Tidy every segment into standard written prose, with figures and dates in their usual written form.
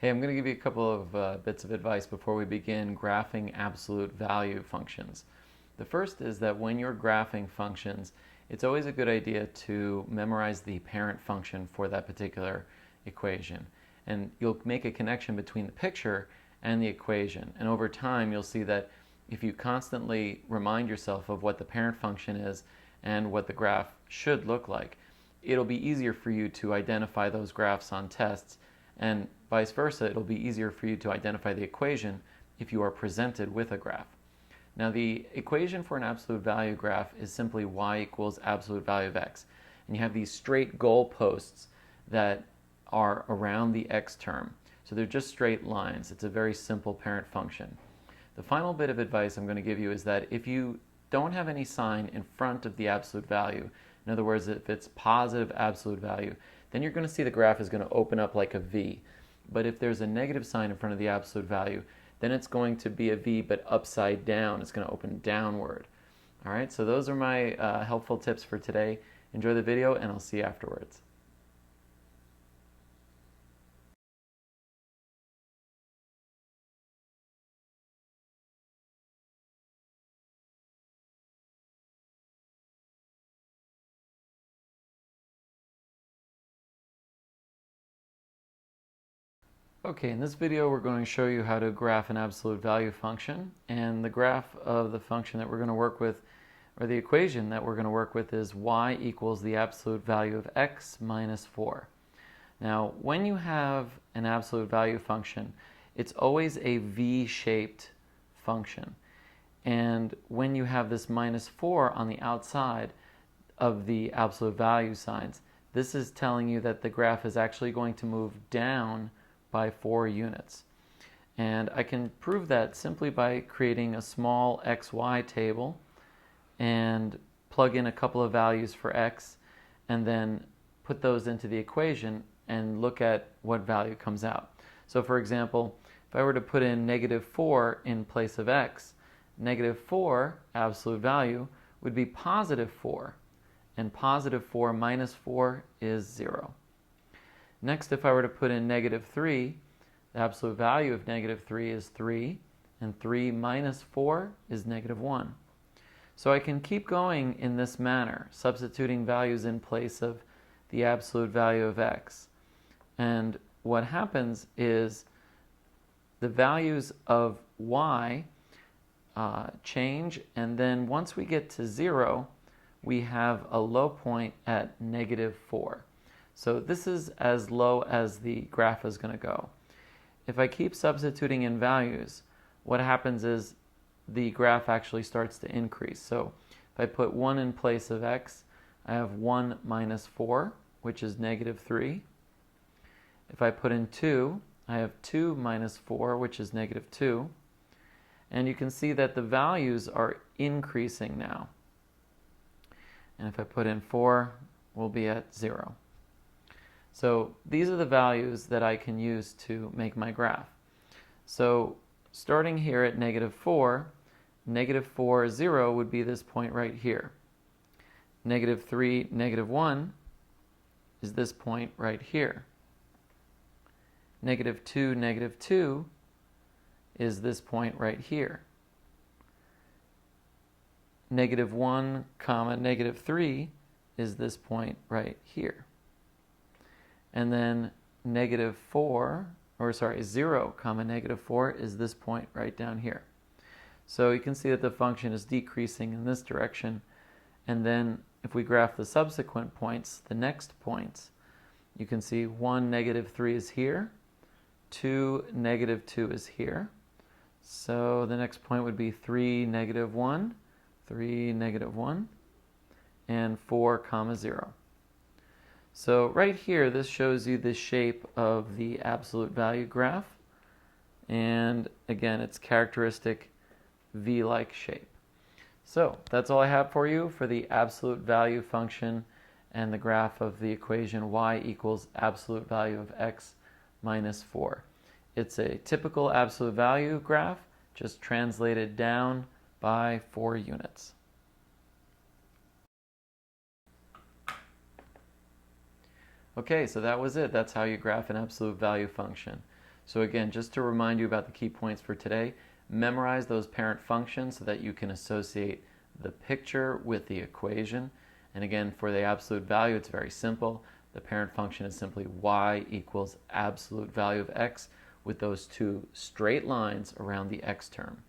Hey, I'm going to give you a couple of bits of advice before we begin graphing absolute value functions. The first is that when you're graphing functions, it's always a good idea to memorize the parent function for that particular equation. And you'll make a connection between the picture and the equation. And over time, you'll see that if you constantly remind yourself of what the parent function is and what the graph should look like, it'll be easier for you to identify those graphs on tests, and vice versa, it'll be easier for you to identify the equation if you are presented with a graph. Now, the equation for an absolute value graph is simply y equals absolute value of x. And you have these straight goalposts that are around the x term. So they're just straight lines. It's a very simple parent function. The final bit of advice I'm going to give you is that if you don't have any sign in front of the absolute value, in other words, if it's positive absolute value, then you're going to see the graph is going to open up like a V. But if there's a negative sign in front of the absolute value, then it's going to be a V but upside down. It's going to open downward. All right, so those are my helpful tips for today. Enjoy the video, and I'll see you afterwards. Okay, in this video we're going to show you how to graph an absolute value function, and the graph of the function that we're going to work with, or the equation that we're going to work with, is y equals the absolute value of x minus 4. Now, when you have an absolute value function, it's always a V-shaped function, and when you have this minus 4 on the outside of the absolute value signs, this is telling you that the graph is actually going to move down by 4 units. And I can prove that simply by creating a small xy table and plug in a couple of values for x and then put those into the equation and look at what value comes out. So for example, if I were to put in negative 4 in place of x, negative 4 absolute value would be positive 4, and positive 4 minus 4 is 0. Next, if I were to put in negative 3, the absolute value of negative 3 is 3, and 3 minus 4 is negative 1. So I can keep going in this manner, substituting values in place of the absolute value of x. And what happens is the values of y change, and then once we get to 0, we have a low point at negative 4. So this is as low as the graph is going to go. If I keep substituting in values, what happens is the graph actually starts to increase. So if I put 1 in place of x, I have 1 minus 4, which is negative 3. If I put in 2, I have 2 minus 4, which is negative 2. And you can see that the values are increasing now. And if I put in 4, we'll be at 0. So these are the values that I can use to make my graph. So starting here at negative 4, 0 would be this point right here. Negative 3, negative 1 is this point right here. Negative 2 is this point right here. Negative 1 comma negative 3 is this point right here. And then 0 comma negative 4 is this point right down here. So you can see that the function is decreasing in this direction. And then if we graph the subsequent points, the next points, you can see 1, negative 3 is here, 2, negative 2 is here. So the next point would be 3, negative 1, 3, negative 1, and 4, comma 0. So right here, this shows you the shape of the absolute value graph. And again, it's characteristic V-like shape. So that's all I have for you for the absolute value function and the graph of the equation y equals absolute value of x minus 4. It's a typical absolute value graph, just translated down by 4 units. Okay, so that was it. That's how you graph an absolute value function. So again, just to remind you about the key points for today, memorize those parent functions so that you can associate the picture with the equation. And again, for the absolute value, it's very simple. The parent function is simply y equals absolute value of x with those two straight lines around the x term.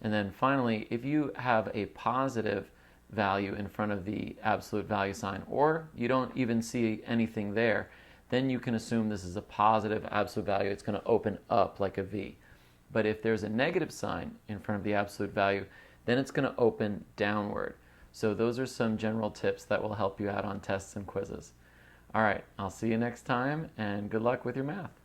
And then finally, if you have a positive value in front of the absolute value sign, or you don't even see anything there, then you can assume this is a positive absolute value. It's going to open up like a V. But if there's a negative sign in front of the absolute value, then it's going to open downward. So those are some general tips that will help you out on tests and quizzes. All right, I'll see you next time, and good luck with your math.